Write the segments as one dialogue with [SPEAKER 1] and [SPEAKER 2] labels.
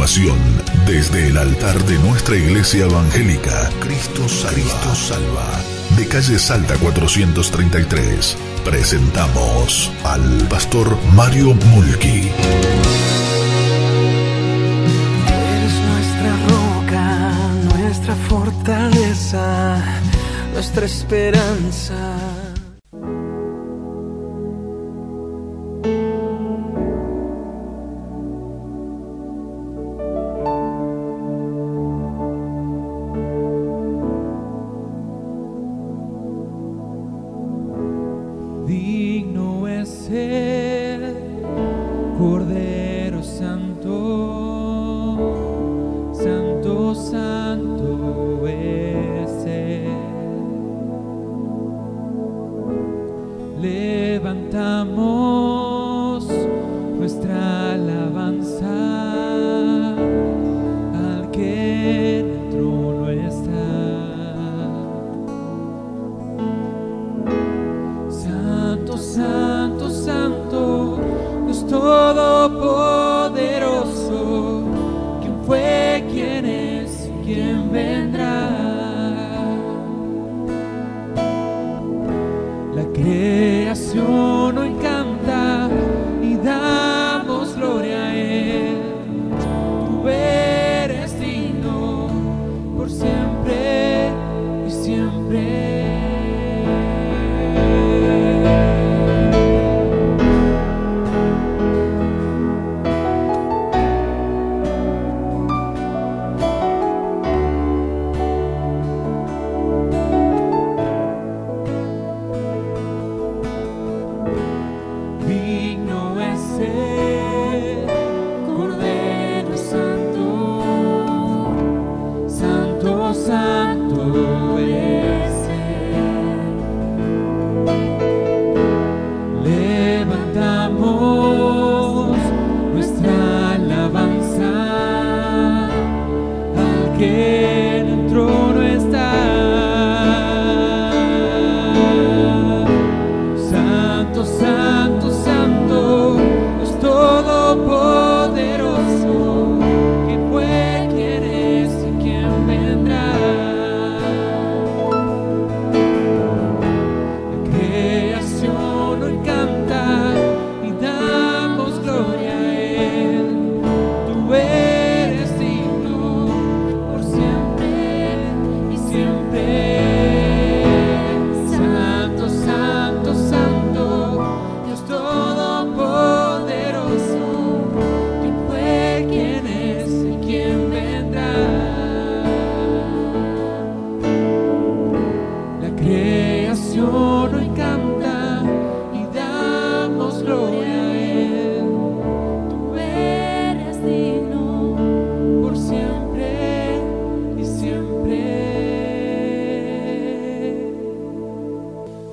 [SPEAKER 1] continuación, desde el altar de nuestra iglesia evangélica, Cristo Salva, de calle Salta 433, presentamos al pastor Mario Mulki.
[SPEAKER 2] Eres nuestra roca, nuestra fortaleza, nuestra esperanza.
[SPEAKER 3] Digno es el Cordero Santo, Santo, Santo es Él. Levantamos nuestra alabanza al que en el trono está. Santo, Santo, Dios Todopoderoso, ¿quién fue, quién es, quién vendrá? La creación hoy canta y damos gloria a Él. Tú eres digno por siempre y siempre.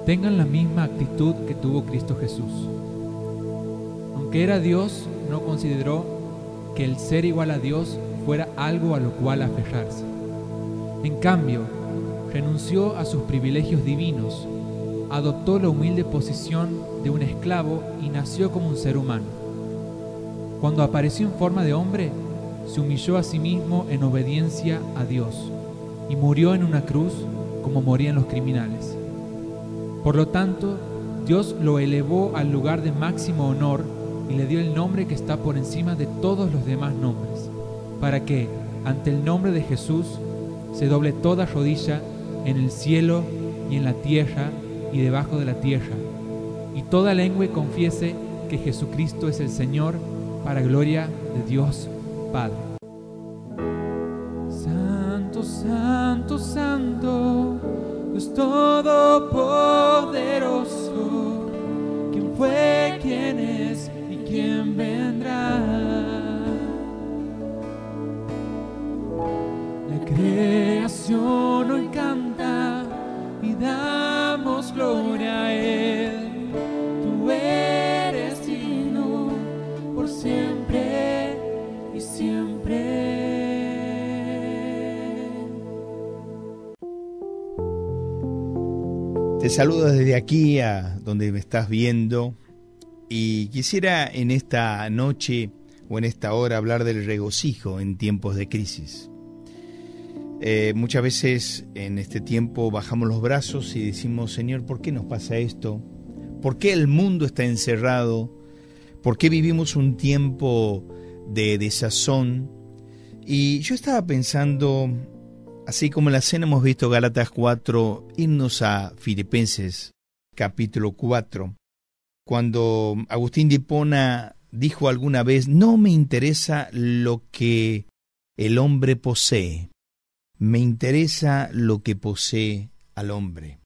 [SPEAKER 3] Tengan la misma actitud que tuvo Cristo Jesús. Aunque era Dios, no consideró que el ser igual a Dios fuera algo a lo cual aferrarse. En cambio, renunció a sus privilegios divinos, adoptó la humilde posición de un esclavo y nació como un ser humano. Cuando apareció en forma de hombre, se humilló a sí mismo en obediencia a Dios y murió en una cruz como morían los criminales. Por lo tanto, Dios lo elevó al lugar de máximo honor y le dio el nombre que está por encima de todos los demás nombres, para que, ante el nombre de Jesús, se doble toda rodilla en el cielo y en la tierra y debajo de la tierra, y toda lengua confiese que Jesucristo es el Señor, para gloria de Dios Padre. Santo, Santo, Santo, Dios Todopoderoso, ¿quién fue, quién es y quién vendrá? La creación hoy canta y damos gloria a Él. Tú eres digno por siempre y siempre.
[SPEAKER 4] Te saludo desde aquí a donde me estás viendo y quisiera en esta noche o en esta hora hablar del regocijo en tiempos de crisis. Muchas veces en este tiempo bajamos los brazos y decimos: Señor, ¿por qué nos pasa esto? ¿Por qué el mundo está encerrado? ¿Por qué vivimos un tiempo de desazón? Y yo estaba pensando, así como en la cena hemos visto Gálatas 4, irnos a Filipenses capítulo 4, cuando Agustín de Hipona dijo alguna vez: no me interesa lo que el hombre posee, me interesa lo que posee al hombre.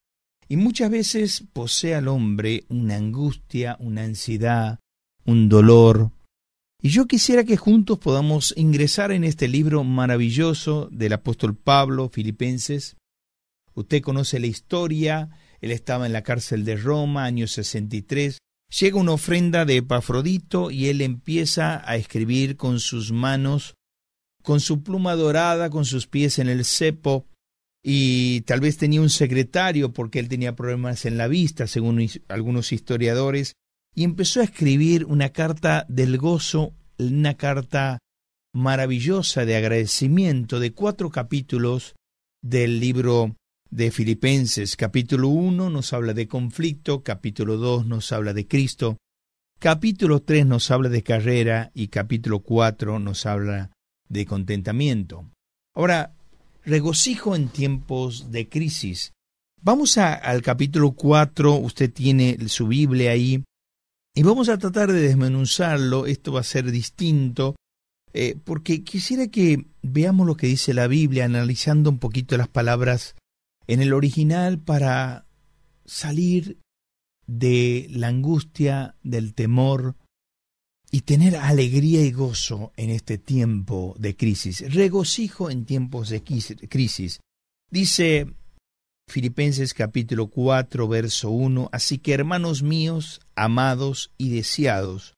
[SPEAKER 4] Y muchas veces posee al hombre una angustia, una ansiedad, un dolor. Y yo quisiera que juntos podamos ingresar en este libro maravilloso del apóstol Pablo, Filipenses. Usted conoce la historia, él estaba en la cárcel de Roma, año 63. Llega una ofrenda de Epafrodito y él empieza a escribir con sus manos, con su pluma dorada, con sus pies en el cepo, y tal vez tenía un secretario porque él tenía problemas en la vista, según algunos historiadores, y empezó a escribir una carta del gozo, una carta maravillosa de agradecimiento de 4 capítulos del libro de Filipenses. Capítulo 1 nos habla de conflicto, capítulo 2 nos habla de Cristo, capítulo 3 nos habla de carrera y capítulo 4 nos habla de contentamiento. Ahora, regocijo en tiempos de crisis. Vamos al capítulo 4, usted tiene su Biblia ahí, y vamos a tratar de desmenuzarlo. Esto va a ser distinto, porque quisiera que veamos lo que dice la Biblia, analizando un poquito las palabras en el original para salir de la angustia, del temor, y tener alegría y gozo en este tiempo de crisis. Regocijo en tiempos de crisis. Dice Filipenses capítulo 4, verso 1, así que hermanos míos, amados y deseados,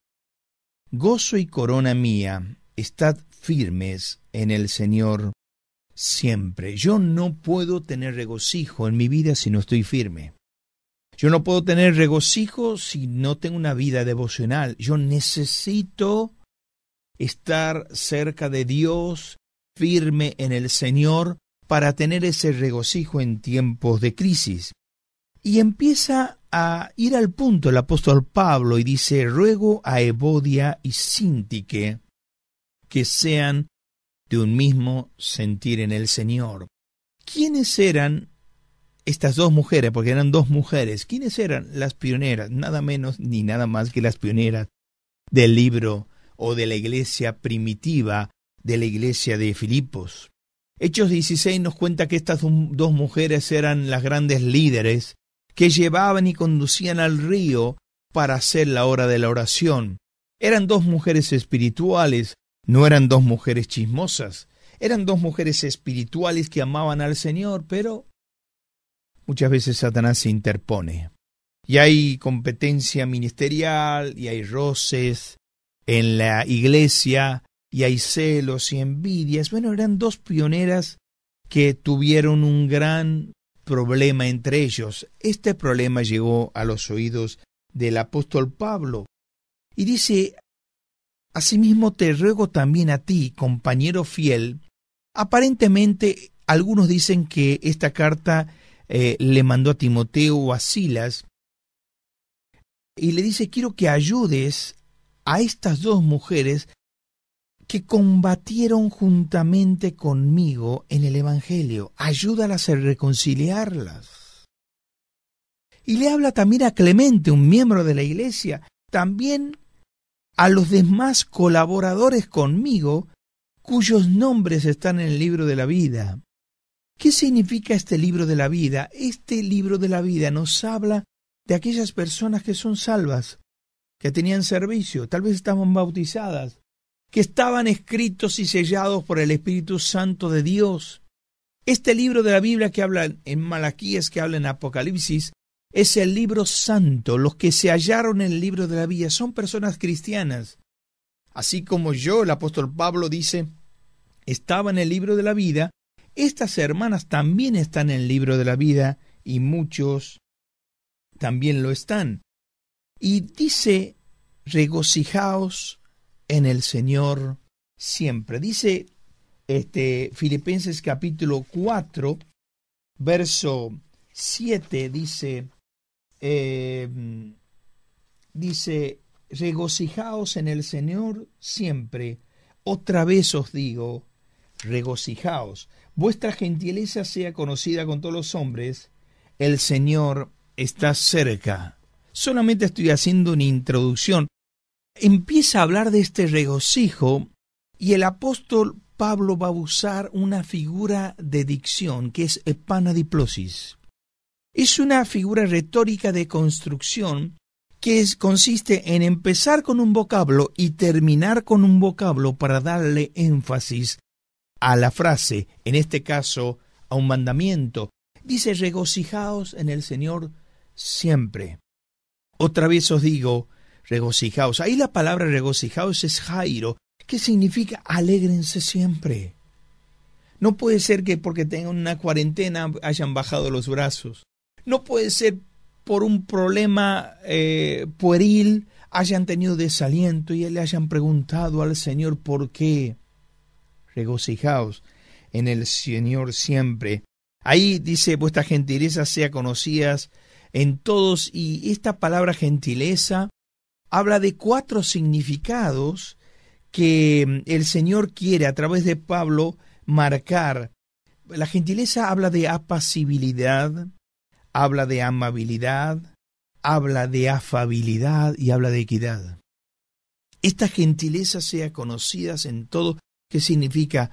[SPEAKER 4] gozo y corona mía, estad firmes en el Señor siempre. Yo no puedo tener regocijo en mi vida si no estoy firme. Yo no puedo tener regocijo si no tengo una vida devocional. Yo necesito estar cerca de Dios, firme en el Señor, para tener ese regocijo en tiempos de crisis. Y empieza a ir al punto el apóstol Pablo y dice: ruego a Evodia y Síntique que sean de un mismo sentir en el Señor. ¿Quiénes eran estas 2 mujeres? Porque eran 2 mujeres. ¿Quiénes eran las pioneras? Nada menos ni nada más que las pioneras del libro o de la iglesia primitiva, de la iglesia de Filipos. Hechos 16 nos cuenta que estas 2 mujeres eran las grandes líderes que llevaban y conducían al río para hacer la hora de la oración. Eran 2 mujeres espirituales, no eran 2 mujeres chismosas, eran 2 mujeres espirituales que amaban al Señor, pero muchas veces Satanás se interpone. Y hay competencia ministerial, y hay roces en la iglesia, y hay celos y envidias. Bueno, eran 2 pioneras que tuvieron un gran problema entre ellos. Este problema llegó a los oídos del apóstol Pablo. Y dice: asimismo te ruego también a ti, compañero fiel. Aparentemente, algunos dicen que esta carta le mandó a Timoteo o a Silas, y le dice: quiero que ayudes a estas 2 mujeres que combatieron juntamente conmigo en el Evangelio. Ayúdalas a reconciliarlas. Y le habla también a Clemente, un miembro de la iglesia, también a los demás colaboradores conmigo, cuyos nombres están en el libro de la vida. ¿Qué significa este libro de la vida? Este libro de la vida nos habla de aquellas personas que son salvas, que tenían servicio, tal vez estaban bautizadas, que estaban escritos y sellados por el Espíritu Santo de Dios. Este libro de la Biblia que habla en Malaquías, que habla en Apocalipsis, es el libro santo. Los que se hallaron en el libro de la vida son personas cristianas. Así como yo, el apóstol Pablo dice, estaba en el libro de la vida, estas hermanas también están en el libro de la vida y muchos también lo están. Y dice: regocijaos en el Señor siempre. Dice Filipenses capítulo 4, verso 7, dice, regocijaos en el Señor siempre. Otra vez os digo, regocijaos. Vuestra gentileza sea conocida con todos los hombres. El Señor está cerca. Solamente estoy haciendo una introducción. Empieza a hablar de este regocijo y el apóstol Pablo va a usar una figura de dicción que es epanadiplosis. Es una figura retórica de construcción que consiste en empezar con un vocablo y terminar con un vocablo para darle énfasis a la frase, en este caso a un mandamiento. Dice, regocijaos en el Señor siempre. Otra vez os digo, regocijaos. Ahí la palabra regocijaos es jairo, que significa alégrense siempre. No puede ser que porque tengan una cuarentena hayan bajado los brazos. No puede ser por un problema pueril hayan tenido desaliento y le hayan preguntado al Señor por qué. Regocijaos en el Señor siempre. Ahí dice, vuestra gentileza sea conocidas en todos, y esta palabra gentileza habla de 4 significados que el Señor quiere a través de Pablo marcar. La gentileza habla de apacibilidad, habla de amabilidad, habla de afabilidad y habla de equidad. Esta gentileza sea conocidas en todo, que significa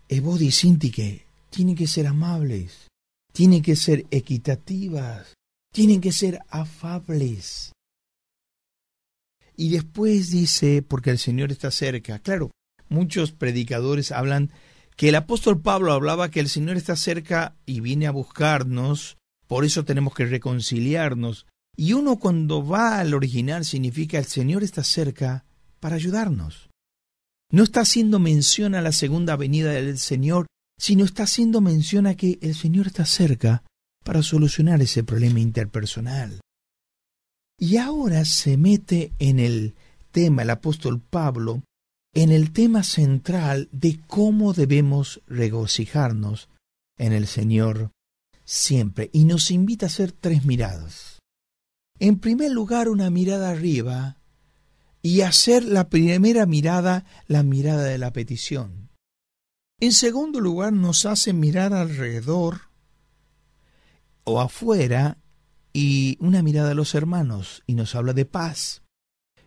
[SPEAKER 4] ebodi sintique, tienen que ser amables, tienen que ser equitativas, tienen que ser afables. Y después dice, porque el Señor está cerca. Claro, muchos predicadores hablan que el apóstol Pablo hablaba que el Señor está cerca y viene a buscarnos, por eso tenemos que reconciliarnos. Y uno cuando va al original significa el Señor está cerca para ayudarnos. No está haciendo mención a la segunda venida del Señor, sino está haciendo mención a que el Señor está cerca para solucionar ese problema interpersonal. Y ahora se mete en el tema, el apóstol Pablo, en el tema central de cómo debemos regocijarnos en el Señor siempre. Y nos invita a hacer 3 miradas. En primer lugar, una mirada arriba y hacer la primera mirada, la mirada de la petición. En segundo lugar, nos hace mirar alrededor o afuera y una mirada a los hermanos y nos habla de paz.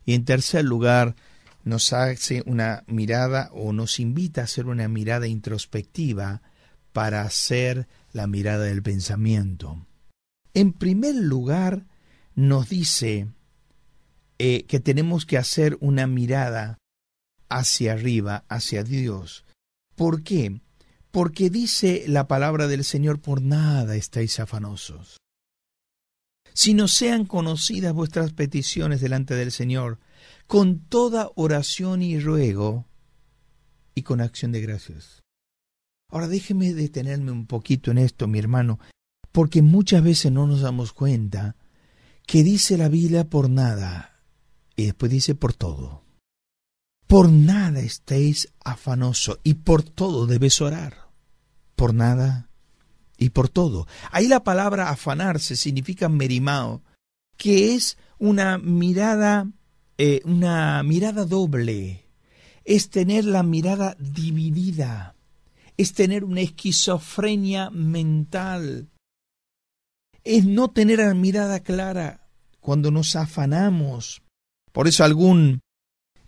[SPEAKER 4] Y en tercer lugar, nos hace una mirada o nos invita a hacer una mirada introspectiva para hacer la mirada del pensamiento. En primer lugar, nos dice que tenemos que hacer una mirada hacia arriba, hacia Dios. ¿Por qué? Porque dice la palabra del Señor, por nada estáis afanosos. Si no sean conocidas vuestras peticiones delante del Señor, con toda oración y ruego y con acción de gracias. Ahora déjeme detenerme un poquito en esto, mi hermano, porque muchas veces no nos damos cuenta que dice la Biblia por nada y después dice por todo. Por nada estéis afanosos y por todo debes orar. Por nada y por todo. Ahí la palabra afanarse significa merimao, que es una mirada doble. Es tener la mirada dividida. Es tener una esquizofrenia mental. Es no tener la mirada clara cuando nos afanamos. Por eso algún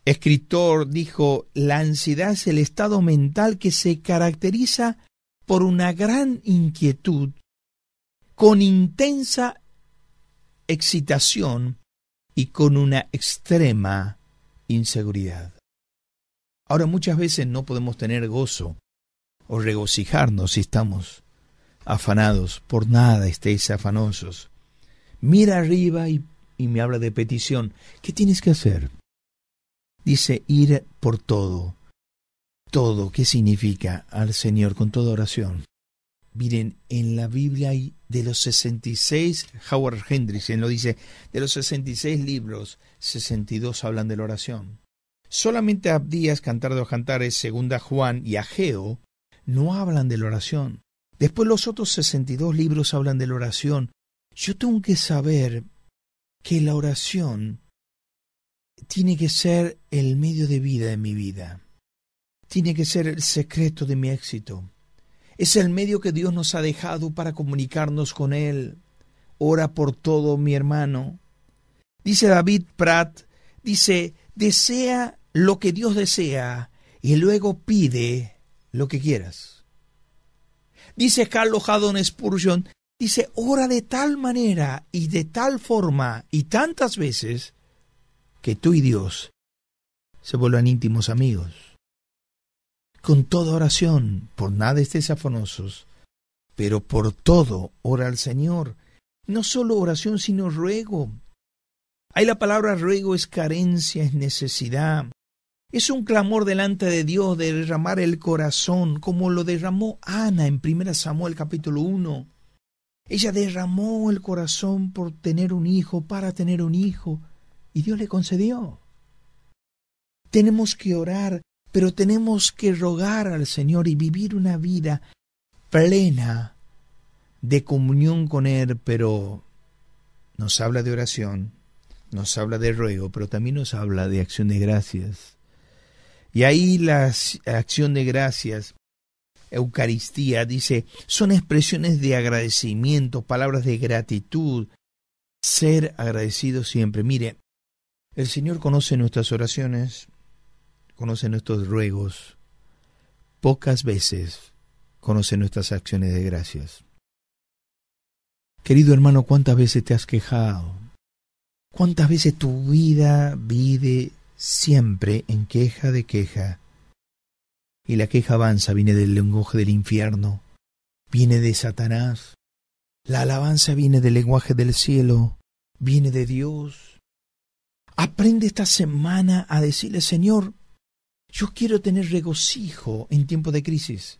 [SPEAKER 4] escritor dijo, la ansiedad es el estado mental que se caracteriza por una gran inquietud, con intensa excitación y con una extrema inseguridad. Ahora muchas veces no podemos tener gozo o regocijarnos si estamos afanados. Por nada estéis afanosos. Mira arriba y me habla de petición. ¿Qué tienes que hacer? Dice ir por todo. Todo, ¿qué significa? Al Señor con toda oración. Miren, en la Biblia hay de los 66, Howard Hendrickson lo dice, de los 66 libros, 62 hablan de la oración. Solamente Abdías, Cantar de los Cantares, Segunda Juan y Ageo no hablan de la oración. Después los otros 62 libros hablan de la oración. Yo tengo que saber que la oración tiene que ser el medio de vida de mi vida. Tiene que ser el secreto de mi éxito. Es el medio que Dios nos ha dejado para comunicarnos con Él. Ora por todo, mi hermano. Dice David Pratt, dice, desea lo que Dios desea y luego pide lo que quieras. Dice Carlos Haddon Spurgeon, dice, ora de tal manera y de tal forma y tantas veces que tú y Dios se vuelvan íntimos amigos. Con toda oración, por nada estés afanosos, pero por todo ora al Señor. No solo oración, sino ruego. Ahí la palabra ruego es carencia, es necesidad. Es un clamor delante de Dios de derramar el corazón, como lo derramó Ana en 1 Samuel capítulo 1. Ella derramó el corazón por tener un hijo, para tener un hijo, y Dios le concedió. Tenemos que orar, pero tenemos que rogar al Señor y vivir una vida plena de comunión con Él, pero nos habla de oración, nos habla de ruego, pero también nos habla de acción de gracias. Y ahí la acción de gracias, Eucaristía, dice, son expresiones de agradecimiento, palabras de gratitud, ser agradecido siempre. Mire, el Señor conoce nuestras oraciones, conoce nuestros ruegos, pocas veces conoce nuestras acciones de gracias. Querido hermano, ¿cuántas veces te has quejado? ¿Cuántas veces tu vida vive siempre en queja de queja? Y la queja avanza, viene del lenguaje del infierno, viene de Satanás. La alabanza viene del lenguaje del cielo, viene de Dios. Aprende esta semana a decirle, Señor, yo quiero tener regocijo en tiempo de crisis.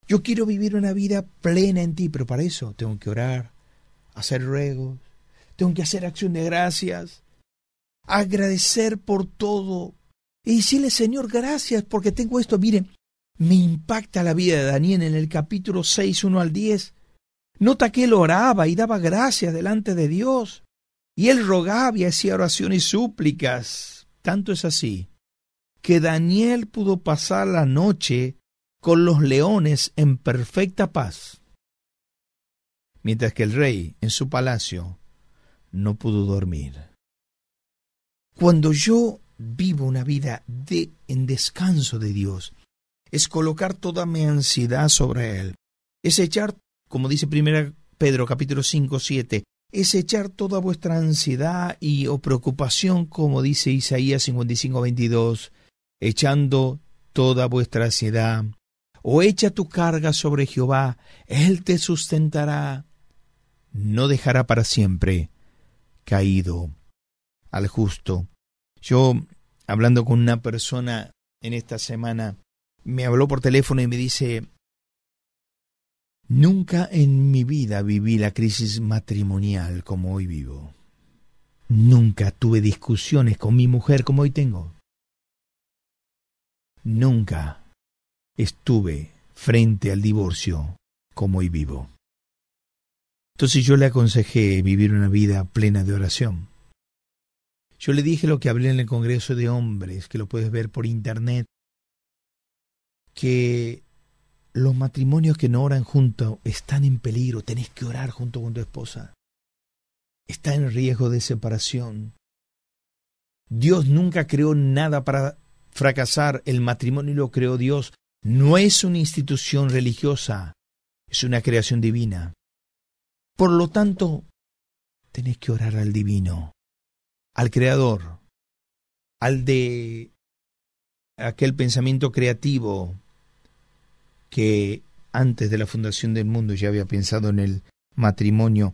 [SPEAKER 4] Yo quiero vivir una vida plena en ti, pero para eso tengo que orar, hacer ruegos, tengo que hacer acción de gracias, agradecer por todo y decirle, Señor, gracias porque tengo esto. Miren, me impacta la vida de Daniel en el capítulo 6, 1 al 10. Nota que él oraba y daba gracias delante de Dios. Y él rogaba y hacía oraciones y súplicas. Tanto es así que Daniel pudo pasar la noche con los leones en perfecta paz, mientras que el rey en su palacio no pudo dormir. Cuando yo vivo una vida en descanso de Dios, es colocar toda mi ansiedad sobre Él, es echar, como dice 1 Pedro capítulo 5, 7, es echar toda vuestra ansiedad o preocupación, como dice Isaías 55, 22, echando toda vuestra ansiedad, o echa tu carga sobre Jehová, Él te sustentará, no dejará para siempre caído al justo. Yo, hablando con una persona en esta semana, me habló por teléfono y me dice, nunca en mi vida viví la crisis matrimonial como hoy vivo. Nunca tuve discusiones con mi mujer como hoy tengo. Nunca estuve frente al divorcio como hoy vivo. Entonces yo le aconsejé vivir una vida plena de oración. Yo le dije lo que hablé en el Congreso de Hombres, que lo puedes ver por internet, que los matrimonios que no oran juntos están en peligro. Tenés que orar junto con tu esposa. Está en riesgo de separación. Dios nunca creó nada para fracasar. El matrimonio lo creó Dios. No es una institución religiosa, es una creación divina. Por lo tanto, tenés que orar al divino, al creador, al de aquel pensamiento creativo que antes de la fundación del mundo ya había pensado en el matrimonio.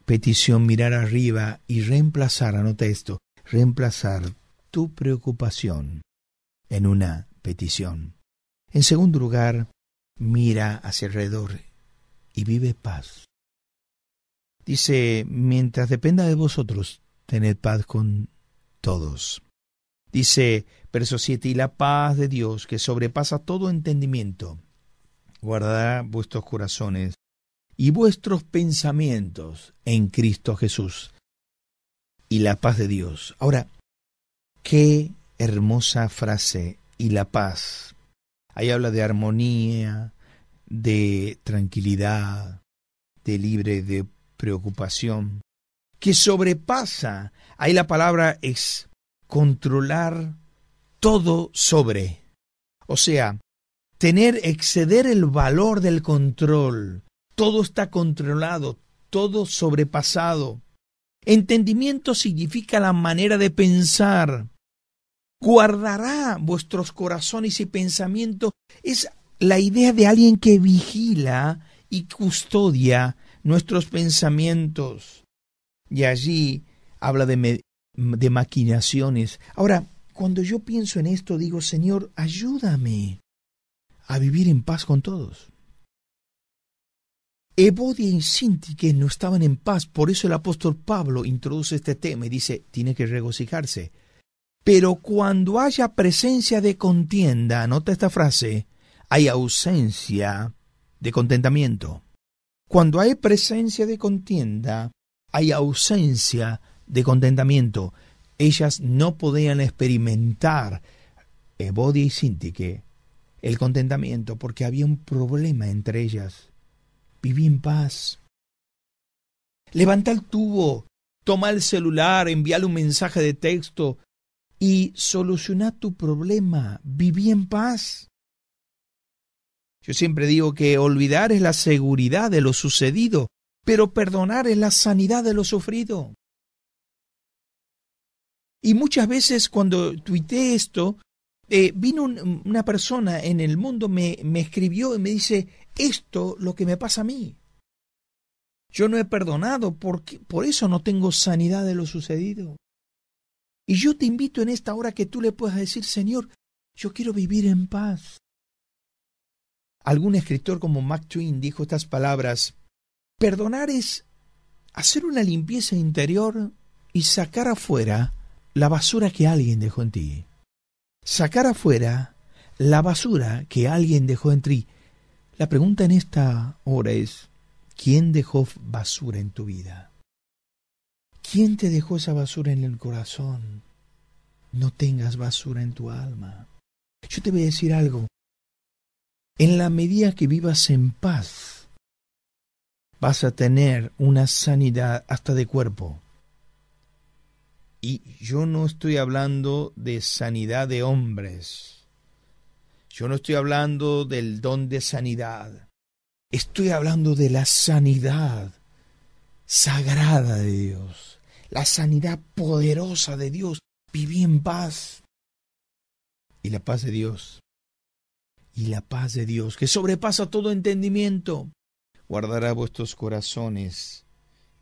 [SPEAKER 4] Petición, mirar arriba y reemplazar, anota esto, reemplazar tu preocupación en una petición. En segundo lugar, mira hacia alrededor y vive paz. Dice, mientras dependa de vosotros, tened paz con todos. Dice, verso 7, y la paz de Dios, que sobrepasa todo entendimiento, guardará vuestros corazones y vuestros pensamientos en Cristo Jesús. Y la paz de Dios. Ahora, qué hermosa frase, y la paz. Ahí habla de armonía, de tranquilidad, de libre de preocupación, que sobrepasa. Ahí la palabra es controlar todo sobre. O sea, exceder el valor del control. Todo está controlado, todo sobrepasado. Entendimiento significa la manera de pensar. Guardará vuestros corazones y pensamientos. Es la idea de alguien que vigila y custodia nuestros pensamientos. Y allí habla de maquinaciones. Ahora, cuando yo pienso en esto, digo, Señor, ayúdame a vivir en paz con todos. Evodia y Síntique no estaban en paz, por eso el apóstol Pablo introduce este tema y dice, tiene que regocijarse. Pero cuando haya presencia de contienda, anota esta frase, hay ausencia de contentamiento. Cuando hay presencia de contienda, hay ausencia de contentamiento. Ellas no podían experimentar, Evodia y Síntique, el contentamiento, porque había un problema entre ellas. Viví en paz. Levanta el tubo, toma el celular, envíale un mensaje de texto y soluciona tu problema. Viví en paz. Yo siempre digo que olvidar es la seguridad de lo sucedido, pero perdonar es la sanidad de lo sufrido. Y muchas veces cuando tuiteé esto, vino una persona en el mundo, me escribió y me dice, esto lo que me pasa a mí. Yo no he perdonado, por eso no tengo sanidad de lo sucedido. Y yo te invito en esta hora que tú le puedas decir, Señor, yo quiero vivir en paz. Algún escritor como Mark Twain dijo estas palabras, perdonar es hacer una limpieza interior y sacar afuera la basura que alguien dejó en ti. Sacar afuera la basura que alguien dejó en ti. La pregunta en esta hora es, ¿quién dejó basura en tu vida? ¿Quién te dejó esa basura en el corazón? No tengas basura en tu alma. Yo te voy a decir algo. En la medida que vivas en paz, vas a tener una sanidad hasta de cuerpo. Y yo no estoy hablando de sanidad de hombres. Yo no estoy hablando del don de sanidad. Estoy hablando de la sanidad sagrada de Dios. La sanidad poderosa de Dios. Viví en paz. Y la paz de Dios. Y la paz de Dios, que sobrepasa todo entendimiento, guardará vuestros corazones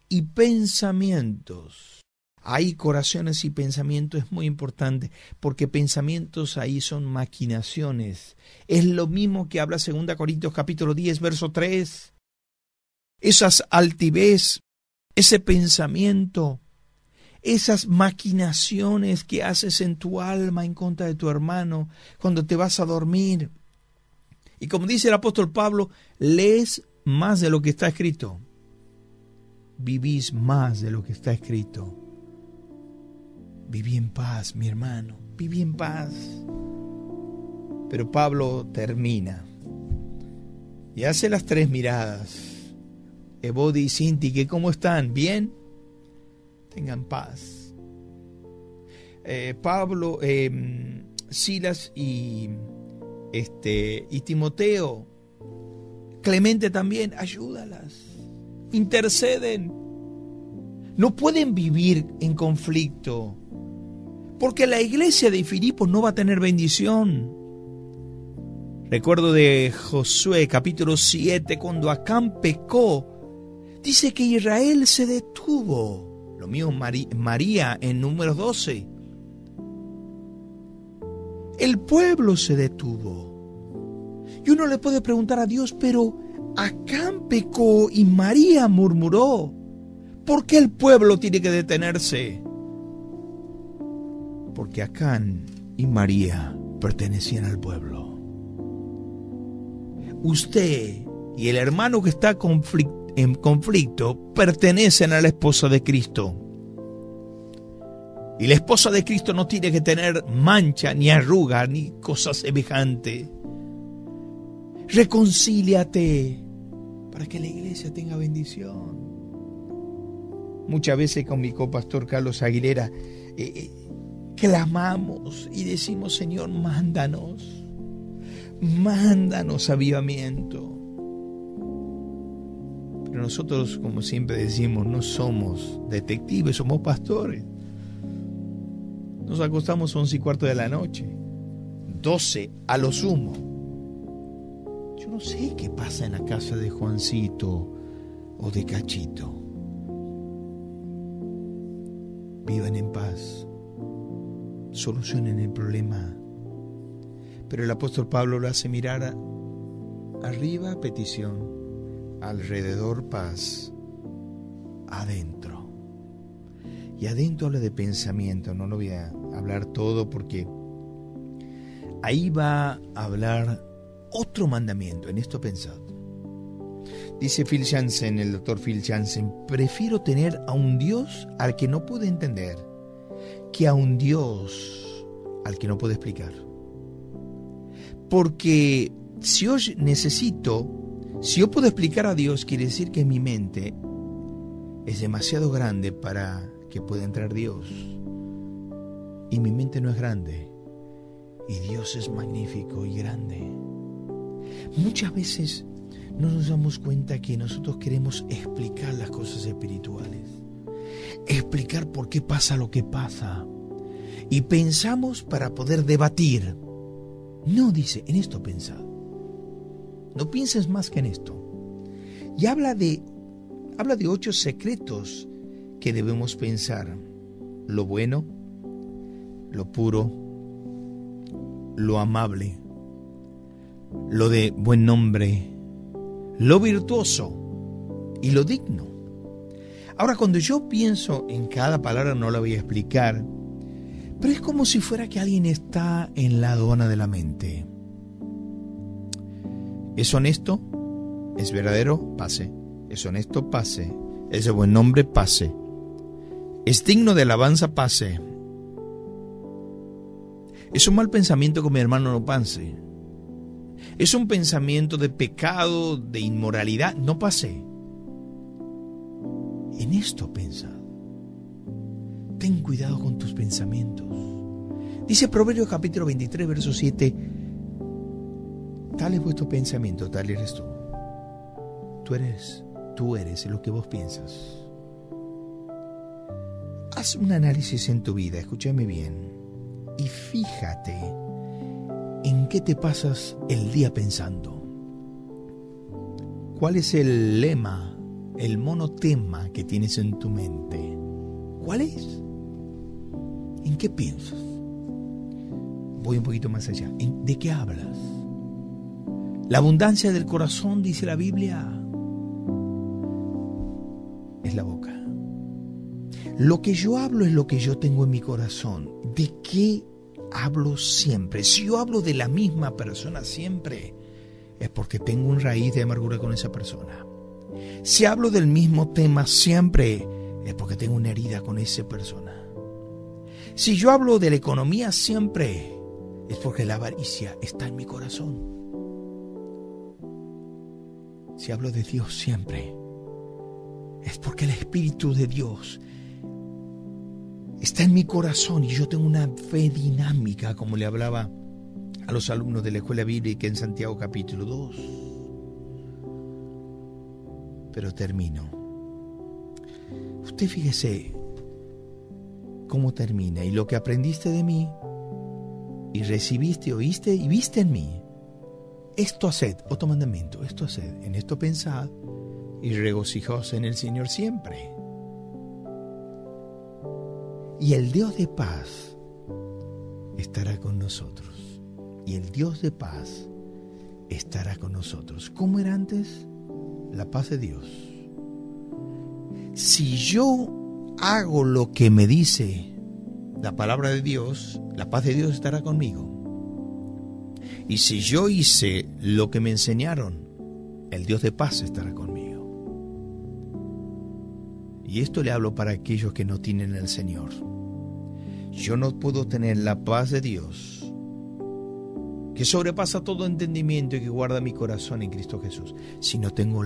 [SPEAKER 4] y pensamientos. Hay corazones y pensamientos, es muy importante, porque pensamientos ahí son maquinaciones. Es lo mismo que habla 2 Corintios capítulo 10, verso 3. Esas altivez, ese pensamiento, esas maquinaciones que haces en tu alma en contra de tu hermano cuando te vas a dormir. Y como dice el apóstol Pablo, lees más de lo que está escrito. Vivís más de lo que está escrito. Viví en paz, mi hermano, viví en paz. Pero Pablo termina y hace las 3 miradas. Evodia y Síntique, ¿cómo están? ¿Bien? Tengan paz. Pablo, Silas y Timoteo, Clemente también, ayúdalas, interceden. No pueden vivir en conflicto, porque la iglesia de Filipos no va a tener bendición. Recuerdo de Josué capítulo 7, cuando Acán pecó, dice que Israel se detuvo. Lo mismo María en Números 12. El pueblo se detuvo. Y uno le puede preguntar a Dios, pero Acán pecó y María murmuró. ¿Por qué el pueblo tiene que detenerse? porque Acán y María pertenecían al pueblo. Usted y el hermano que está en conflicto pertenecen a la esposa de Cristo. Y la esposa de Cristo no tiene que tener mancha, ni arruga, ni cosa semejante. Reconcíliate para que la iglesia tenga bendición. Muchas veces con mi copastor Carlos Aguilera clamamos y decimos: Señor, mándanos avivamiento. Pero nosotros, como siempre decimos, no somos detectives, somos pastores. Nos acostamos 11:15 de la noche, 12 a lo sumo. Yo no sé qué pasa en la casa de Juancito o de Cachito. Vivan en paz, solucionen el problema. Pero el apóstol Pablo lo hace mirar arriba, petición, alrededor, paz, adentro. Y adentro habla de pensamiento. No lo voy a hablar todo porque ahí va a hablar otro mandamiento. En esto pensad. Dice Phil Jansen, el doctor Phil Jansen: prefiero tener a un Dios al que no puedo entender que a un Dios al que no puedo explicar. Porque si yo puedo explicar a Dios, quiere decir que mi mente es demasiado grande para que pueda entrar Dios. Y mi mente no es grande. Y Dios es magnífico y grande. Muchas veces no nos damos cuenta que nosotros queremos explicar las cosas espirituales. Explicar por qué pasa lo que pasa. Y pensamos para poder debatir. No, dice, en esto pensad. No pienses más que en esto. Y habla de 8 secretos que debemos pensar: lo bueno, lo puro, lo amable, lo de buen nombre, lo virtuoso y lo digno. Ahora, cuando yo pienso en cada palabra, no la voy a explicar, pero es como si fuera que alguien está en la aduana de la mente. ¿Es honesto? ¿Es verdadero? Pase. ¿Es honesto? Pase. ¿Es de buen nombre? Pase. ¿Es digno de alabanza? Pase. ¿Es un mal pensamiento con mi hermano? No pase. ¿Es un pensamiento de pecado, de inmoralidad? No pase. En esto pensad. Ten cuidado con tus pensamientos. Dice Proverbios capítulo 23, verso 7: tal es vuestro pensamiento, tal eres tú. Tú eres lo que vos piensas. Haz un análisis en tu vida, escúchame bien, y fíjate en qué te pasas el día pensando. ¿Cuál es el lema, el monotema que tienes en tu mente? ¿Cuál es? ¿En qué piensas? Voy un poquito más allá. ¿De qué hablas? La abundancia del corazón, dice la Biblia, es la boca. Lo que yo hablo es lo que yo tengo en mi corazón. ¿De qué hablo siempre? Si yo hablo de la misma persona siempre, es porque tengo una raíz de amargura con esa persona. Si hablo del mismo tema siempre, es porque tengo una herida con esa persona. Si yo hablo de la economía siempre, es porque la avaricia está en mi corazón. Si hablo de Dios siempre, es porque el Espíritu de Dios está en mi corazón y yo tengo una fe dinámica, como le hablaba a los alumnos de la escuela bíblica en Santiago capítulo 2. Pero termino. Usted fíjese cómo termina: y lo que aprendiste de mí y recibiste, oíste y viste en mí, esto haced, otro mandamiento, esto haced, en esto pensad y regocijaos en el Señor siempre. Y el Dios de paz estará con nosotros. Y el Dios de paz estará con nosotros. ¿Cómo era antes? La paz de Dios. Si yo hago lo que me dice la palabra de Dios, la paz de Dios estará conmigo. Y si yo hice lo que me enseñaron, el Dios de paz estará conmigo. Y esto le hablo para aquellos que no tienen el Señor. Yo no puedo tener la paz de Dios, que sobrepasa todo entendimiento y que guarda mi corazón en Cristo Jesús, si no tengo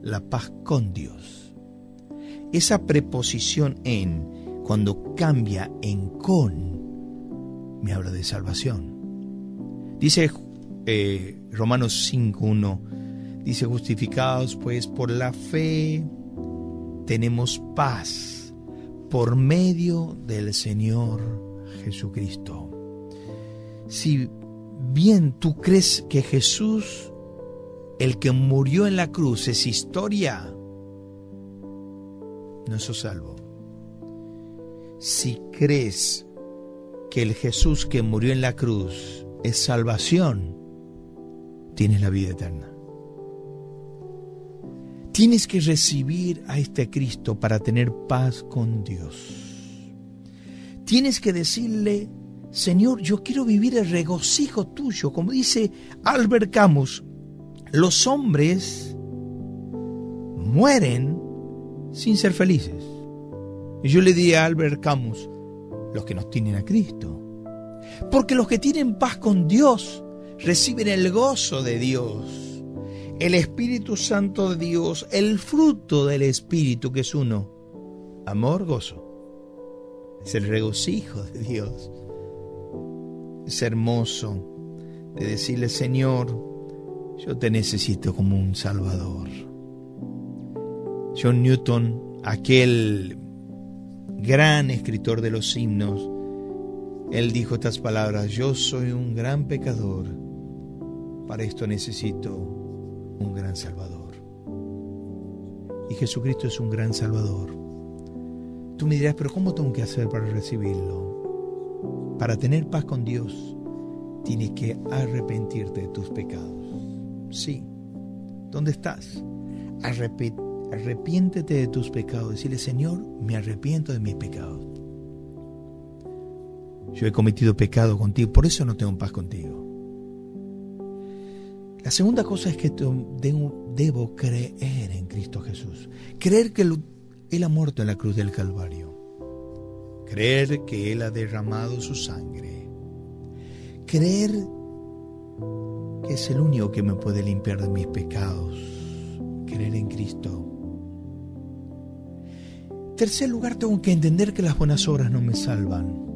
[SPEAKER 4] la paz con Dios. Esa preposición en, cuando cambia en con, me habla de salvación. Dice Romanos 5:1, dice: justificados pues por la fe, tenemos paz por medio del Señor Jesucristo. Si bien tú crees que Jesús, el que murió en la cruz, es historia, no sos salvo. Si crees que el Jesús que murió en la cruz es salvación, tienes la vida eterna. Tienes que recibir a este Cristo para tener paz con Dios. Tienes que decirle: Señor, yo quiero vivir el regocijo tuyo. Como dice Albert Camus, los hombres mueren sin ser felices. Y yo le di a Albert Camus: los que nos tienen a Cristo. Porque los que tienen paz con Dios reciben el gozo de Dios, el Espíritu Santo de Dios, el fruto del Espíritu, que es uno: amor, gozo. Es el regocijo de Dios. Es hermoso de decirle: Señor, yo te necesito como un Salvador. John Newton, aquel gran escritor de los himnos, él dijo estas palabras: yo soy un gran pecador, para esto necesito un gran Salvador. Y Jesucristo es un gran Salvador. Tú me dirás: pero ¿cómo tengo que hacer para recibirlo? Para tener paz con Dios, tienes que arrepentirte de tus pecados. Sí. ¿Dónde estás? Arrepiéntete de tus pecados. Decirle: Señor, me arrepiento de mis pecados. Yo he cometido pecado contigo, por eso no tengo paz contigo. La segunda cosa es que debo creer en Cristo Jesús. Creer que Él ha muerto en la cruz del Calvario. Creer que Él ha derramado su sangre. Creer que es el único que me puede limpiar de mis pecados. Creer en Cristo. En tercer lugar, tengo que entender que las buenas obras no me salvan.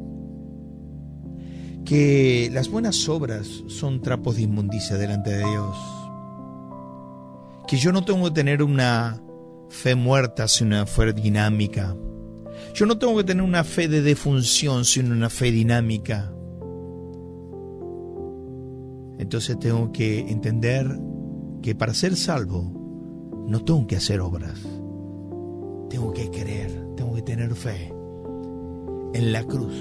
[SPEAKER 4] Que las buenas obras son trapos de inmundicia delante de Dios. Que yo no tengo que tener una fe muerta, sino una fe dinámica. Yo no tengo que tener una fe de defunción, sino una fe dinámica. Entonces tengo que entender que para ser salvo no tengo que hacer obras. Tengo que creer, tengo que tener fe en la cruz.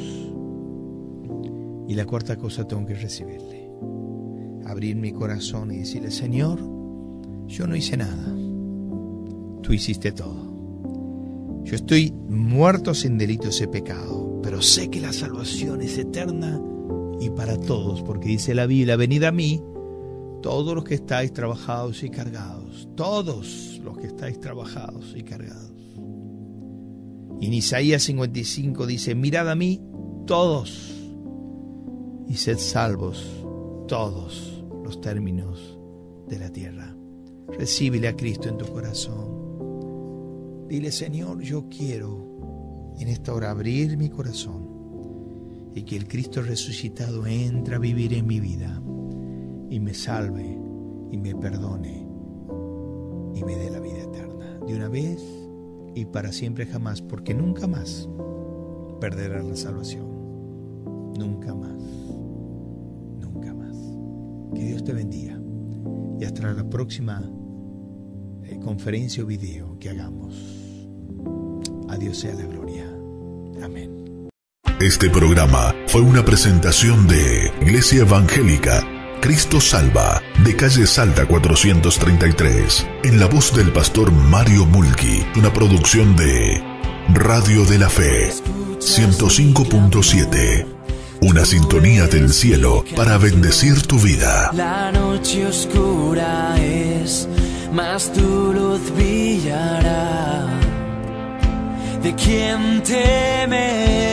[SPEAKER 4] Y la cuarta cosa, tengo que recibirle. Abrir mi corazón y decirle: Señor, yo no hice nada. Tú hiciste todo. Yo estoy muerto sin delitos y pecado, pero sé que la salvación es eterna y para todos, porque dice la Biblia: venid a mí, todos los que estáis trabajados y cargados. Todos los que estáis trabajados y cargados. Y en Isaías 55 dice: mirad a mí todos, y sed salvos todos los términos de la tierra. Recíbele a Cristo en tu corazón. Dile: Señor, yo quiero en esta hora abrir mi corazón y que el Cristo resucitado entre a vivir en mi vida y me salve y me perdone y me dé la vida eterna de una vez y para siempre jamás, porque nunca más perderás la salvación. Nunca más. Nunca más. Que Dios te bendiga. Y hasta la próxima conferencia o video que hagamos. A Dios sea la gloria. Amén.
[SPEAKER 1] Este programa fue una presentación de Iglesia Evangélica Cristo Salva, de calle Salta 433, en la voz del pastor Mario Mulki, una producción de Radio de la Fe. 105.7. Una sintonía del cielo para bendecir tu vida.
[SPEAKER 2] La noche oscura es, mas tu luz brillará. ¿De quién temer?